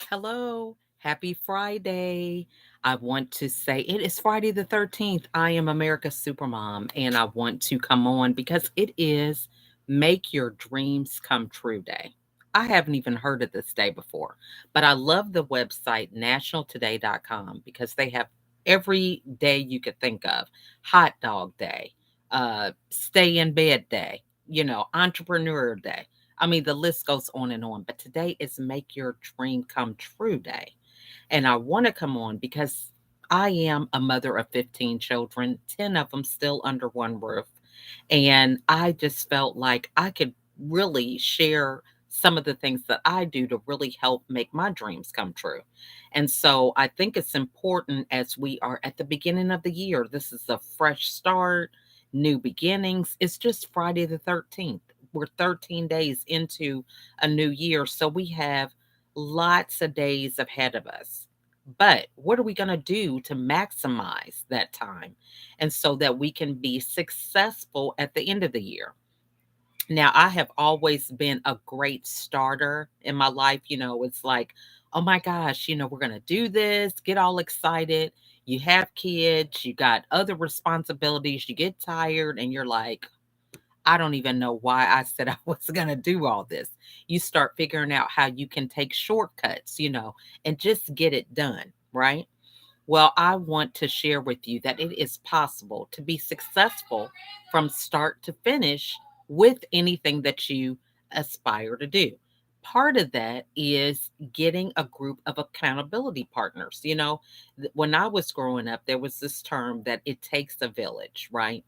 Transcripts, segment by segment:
Hello, happy Friday. I want to say it is Friday the 13th. I am America's Supermom, and I want to come on because it is Make Your Dreams Come True Day. I haven't even heard of this day before, but I love the website nationaltoday.com because they have every day you could think of: hot dog day, stay in bed day, entrepreneur day. I mean, the list goes on and on, but today is Make Your Dream Come True Day. And I want to come on because I am a mother of 15 children, 10 of them still under one roof. And I just felt like I could really share some of the things that I do to really help make my dreams come true. And so I think it's important as we are at the beginning of the year. This is a fresh start, new beginnings. It's just Friday the 13th. We're 13 days into a new year. So we have lots of days ahead of us. But what are we going to do to maximize that time? And so that we can be successful at the end of the year. Now, I have always been a great starter in my life. It's like, oh my gosh, we're going to do this, get all excited. You have kids, you got other responsibilities, you get tired, and you're like, I don't even know why I said I was going to do all this. You start figuring out how you can take shortcuts, and just get it done, right? Well, I want to share with you that it is possible to be successful from start to finish with anything that you aspire to do. Part of that is getting a group of accountability partners. When I was growing up, there was this term that it takes a village, right?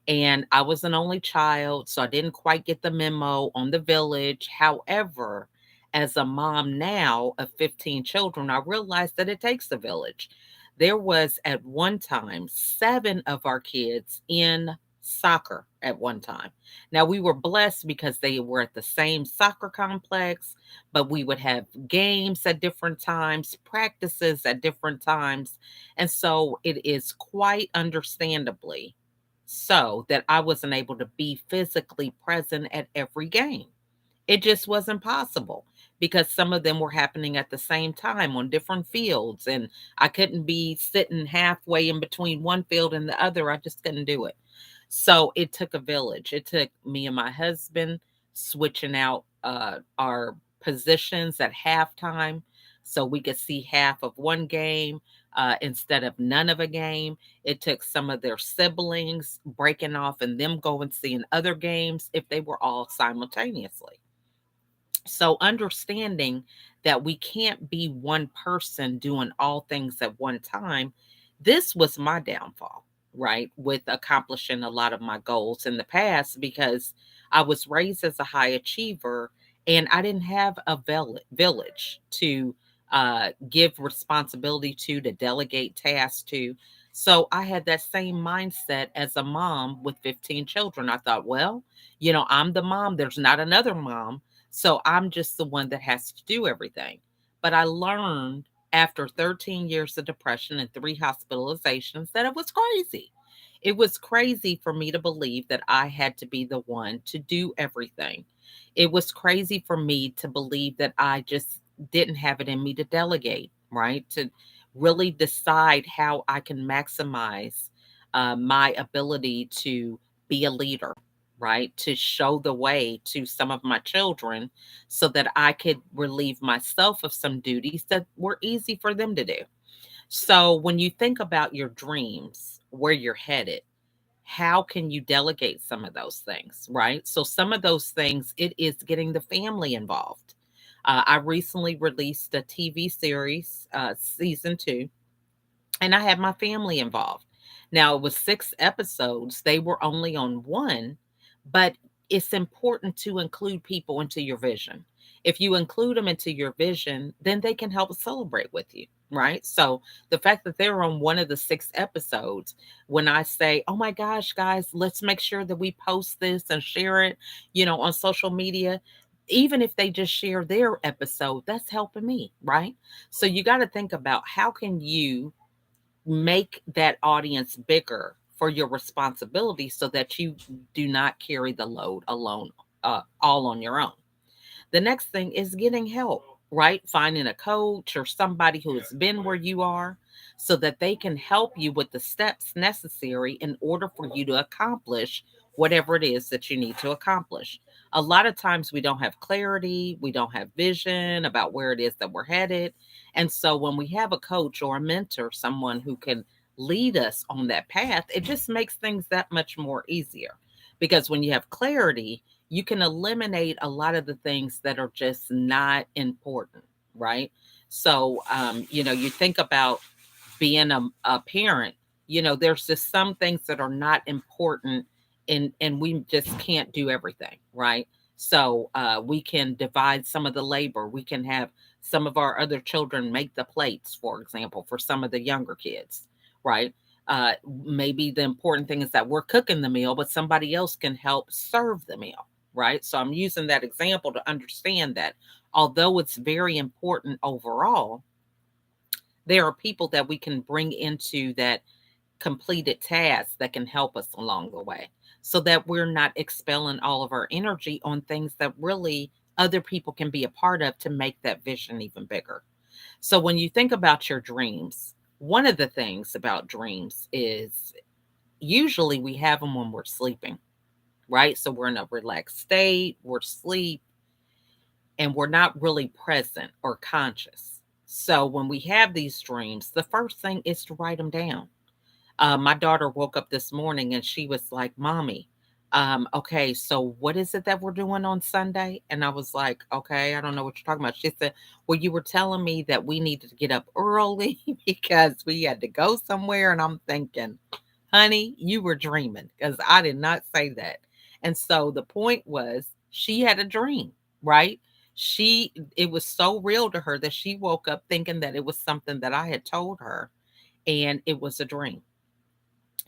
And I was an only child, so I didn't quite get the memo on the village. However, as a mom now of 15 children, I realized that it takes a village. There was at one time 7 of our kids in soccer at one time. Now we were blessed because they were at the same soccer complex, but we would have games at different times, practices at different times. And so it is quite understandably so that I wasn't able to be physically present at every game. It just wasn't possible because some of them were happening at the same time on different fields, and I couldn't be sitting halfway in between one field and the other. I just couldn't do it. So it took a village. It took me and my husband switching out our positions at halftime so we could see half of one game instead of none of a game. It took some of their siblings breaking off and them going seeing other games if they were all simultaneously. So understanding that we can't be one person doing all things at one time, this was my downfall, right? With accomplishing a lot of my goals in the past because I was raised as a high achiever and I didn't have a village to give responsibility to delegate tasks to. So I had that same mindset as a mom with 15 children. I thought, well, I'm the mom, there's not another mom, so I'm just the one that has to do everything. But I learned after 13 years of depression and 3 hospitalizations that it was crazy. It was crazy for me to believe that I had to be the one to do everything. It was crazy for me to believe that I just didn't have it in me to delegate, right? To really decide how I can maximize my ability to be a leader, right? To show the way to some of my children so that I could relieve myself of some duties that were easy for them to do. So when you think about your dreams, where you're headed, how can you delegate some of those things, right? So some of those things, it is getting the family involved. I recently released a TV series, season 2, and I had my family involved. Now it was 6 episodes. They were only on one, but it's important to include people into your vision. If you include them into your vision, then they can help celebrate with you, right? So the fact that they're on one of the 6 episodes, when I say, oh my gosh, guys, let's make sure that we post this and share it, on social media, even if they just share their episode, that's helping me, right? So you got to think about how can you make that audience bigger for your responsibility so that you do not carry the load alone, all on your own. The next thing is getting help. right? Finding a coach or somebody who has been where you are so that they can help you with the steps necessary in order for you to accomplish whatever it is that you need to accomplish. A lot of times we don't have clarity, we don't have vision about where it is that we're headed. And so when we have a coach or a mentor, someone who can lead us on that path, it just makes things that much more easier. Because when you have clarity, you can eliminate a lot of the things that are just not important, right? So, you think about being a parent, there's just some things that are not important, and we just can't do everything, right? So, we can divide some of the labor. We can have some of our other children make the plates, for example, for some of the younger kids, right? Maybe the important thing is that we're cooking the meal, but somebody else can help serve the meal, right? So I'm using that example to understand that although it's very important overall, there are people that we can bring into that completed task that can help us along the way so that we're not expelling all of our energy on things that really other people can be a part of to make that vision even bigger. So when you think about your dreams, one of the things about dreams is usually we have them when we're sleeping, right? So we're in a relaxed state, we're asleep, and we're not really present or conscious. So when we have these dreams, the first thing is to write them down. My daughter woke up this morning and she was like, Mommy, okay, so what is it that we're doing on Sunday? And I was like, okay, I don't know what you're talking about. She said, well, you were telling me that we needed to get up early because we had to go somewhere. And I'm thinking, honey, you were dreaming because I did not say that. And so the point was, she had a dream, right? It was so real to her that she woke up thinking that it was something that I had told her, and it was a dream.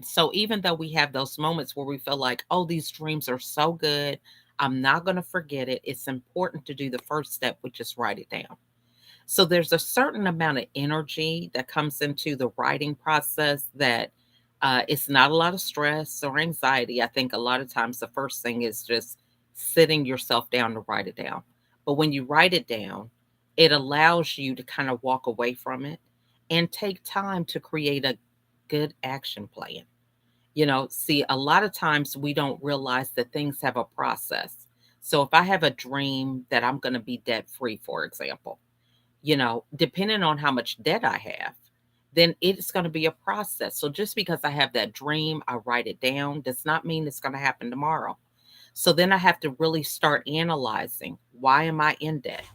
So even though we have those moments where we feel like, oh, these dreams are so good, I'm not going to forget it. It's important to do the first step, which is write it down. So there's a certain amount of energy that comes into the writing process that it's not a lot of stress or anxiety. I think a lot of times the first thing is just sitting yourself down to write it down. But when you write it down, it allows you to kind of walk away from it and take time to create a good action plan. See, a lot of times we don't realize that things have a process. So if I have a dream that I'm going to be debt free, for example, depending on how much debt I have, then it's going to be a process. So just because I have that dream, I write it down, does not mean it's going to happen tomorrow. So then I have to really start analyzing, why am I in debt?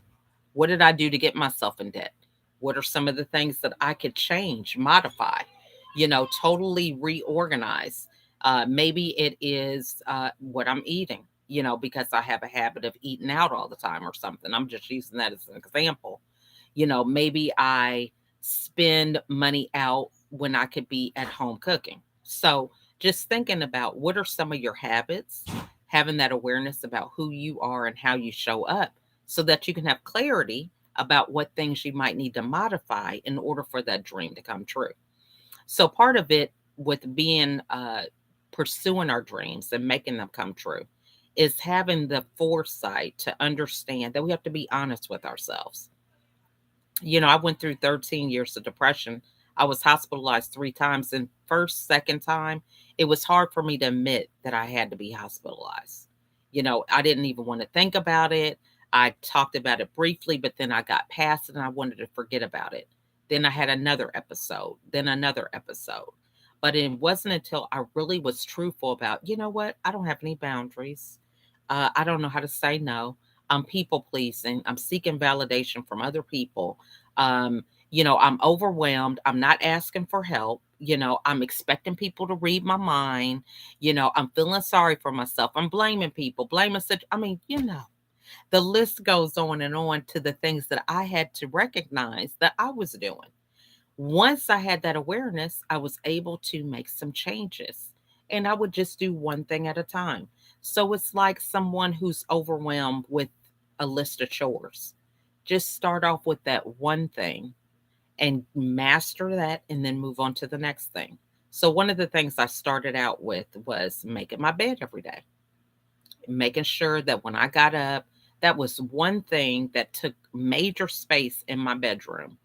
What did I do to get myself in debt? What are some of the things that I could change, modify, totally reorganize? Maybe it is what I'm eating, because I have a habit of eating out all the time or something. I'm just using that as an example. Maybe I spend money out when I could be at home cooking. So just thinking about what are some of your habits, having that awareness about who you are and how you show up so that you can have clarity about what things you might need to modify in order for that dream to come true. So part of it with being pursuing our dreams and making them come true is having the foresight to understand that we have to be honest with ourselves. I went through 13 years of depression. I was hospitalized 3 times. And first, second time, it was hard for me to admit that I had to be hospitalized. I didn't even want to think about it. I talked about it briefly, but then I got past it and I wanted to forget about it. Then I had another episode, then another episode. But it wasn't until I really was truthful about, you know what? I don't have any boundaries. I don't know how to say no. I'm people pleasing. I'm seeking validation from other people. I'm overwhelmed. I'm not asking for help. I'm expecting people to read my mind. I'm feeling sorry for myself. I'm blaming people, blaming such. I mean, the list goes on to the things that I had to recognize that I was doing. Once I had that awareness, I was able to make some changes, and I would just do one thing at a time. So it's like someone who's overwhelmed with a list of chores. Just start off with that one thing and master that, and then move on to the next thing. So, one of the things I started out with was making my bed every day, making sure that when I got up, That was one thing that took major space in my bedroom.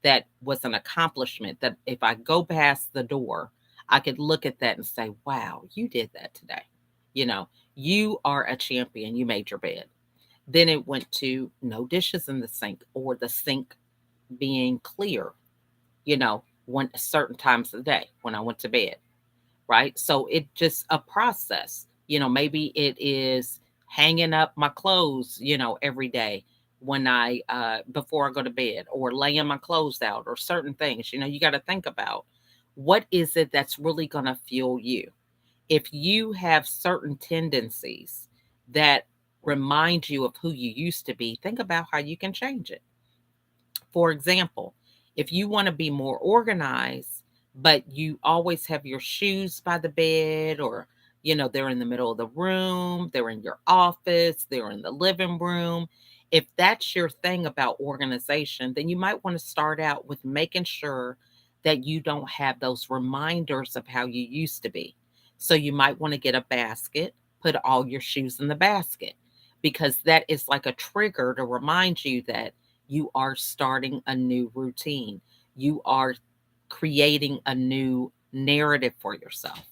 That was an accomplishment that if I go past the door, I could look at that and say, wow, you did that today. You know, you are a champion. You made your bed. Then it went to no dishes in the sink or the sink being clear, one certain times of the day when I went to bed, right? So it just a process. Maybe it is hanging up my clothes, every day when I before I go to bed, or laying my clothes out, or certain things. You got to think about what is it that's really going to fuel you. If you have certain tendencies that remind you of who you used to be, think about how you can change it. For example, if you want to be more organized, but you always have your shoes by the bed, or, they're in the middle of the room, they're in your office, they're in the living room. If that's your thing about organization, then you might want to start out with making sure that you don't have those reminders of how you used to be. So you might want to get a basket, put all your shoes in the basket, because that is like a trigger to remind you that you are starting a new routine. You are creating a new narrative for yourself.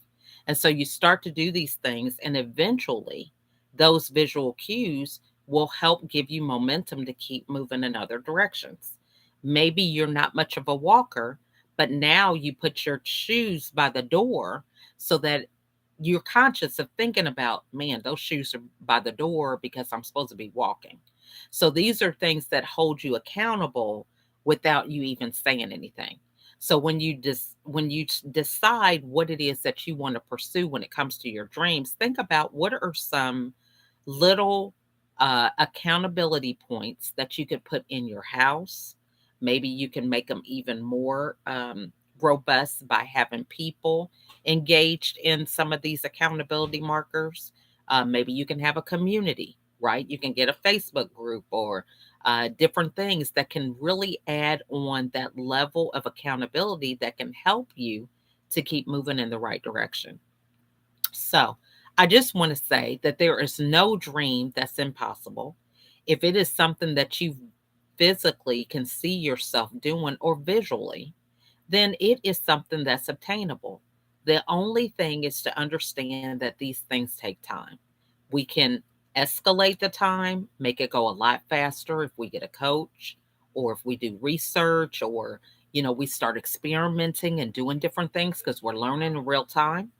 And so you start to do these things, and eventually, those visual cues will help give you momentum to keep moving in other directions. Maybe you're not much of a walker, but now you put your shoes by the door so that you're conscious of thinking about, man, those shoes are by the door because I'm supposed to be walking. So these are things that hold you accountable without you even saying anything. So when you decide what it is that you want to pursue when it comes to your dreams, think about what are some little accountability points that you could put in your house. Maybe you can make them even more robust by having people engaged in some of these accountability markers. Maybe you can have a community, right? You can get a Facebook group, or different things that can really add on that level of accountability that can help you to keep moving in the right direction. So, I just want to say that there is no dream that's impossible. If it is something that you physically can see yourself doing, or visually, then it is something that's obtainable. The only thing is to understand that these things take time. We can escalate the time, make it go a lot faster if we get a coach, or if we do research, or we start experimenting and doing different things because we're learning in real time.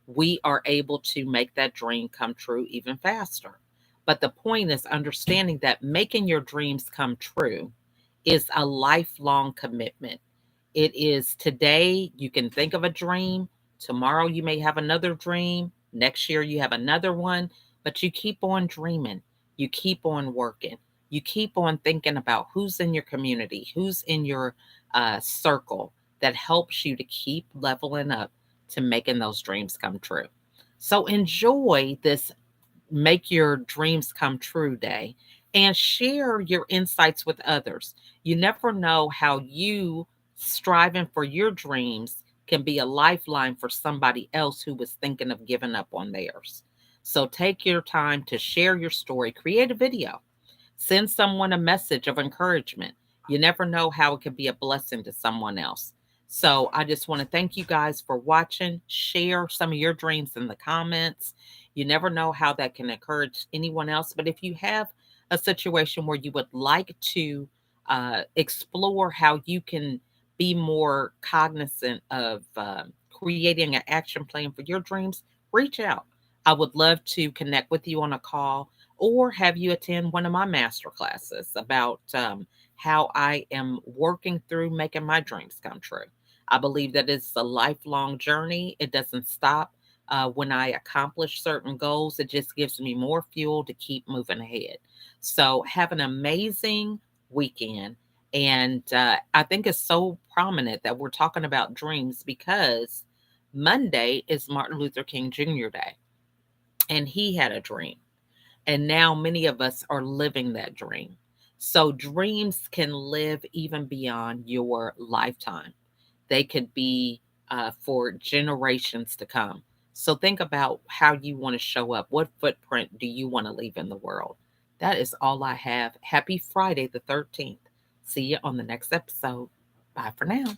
We are able to make that dream come true even faster. But the point is understanding that making your dreams come true is a lifelong commitment. It is today, you can think of a dream. Tomorrow, you may have another dream. Next year, you have another one. But you keep on dreaming. You keep on working. You keep on thinking about who's in your community, who's in your circle that helps you to keep leveling up to making those dreams come true. So enjoy this Make Your Dreams Come True Day and share your insights with others. You never know how you striving for your dreams can be a lifeline for somebody else who was thinking of giving up on theirs. So take your time to share your story, create a video, send someone a message of encouragement. You never know how it could be a blessing to someone else. So I just want to thank you guys for watching. Share some of your dreams in the comments. You never know how that can encourage anyone else. But if you have a situation where you would like to explore how you can be more cognizant of creating an action plan for your dreams, reach out. I would love to connect with you on a call, or have you attend one of my master classes about how I am working through making my dreams come true. I believe that it's a lifelong journey. It doesn't stop when I accomplish certain goals. It just gives me more fuel to keep moving ahead. So, have an amazing weekend. And I think it's so prominent that we're talking about dreams because Monday is Martin Luther King Jr. Day, and he had a dream. And now many of us are living that dream. So dreams can live even beyond your lifetime. They could be for generations to come. So think about how you want to show up. What footprint do you want to leave in the world? That is all I have. Happy Friday the 13th. See you on the next episode. Bye for now.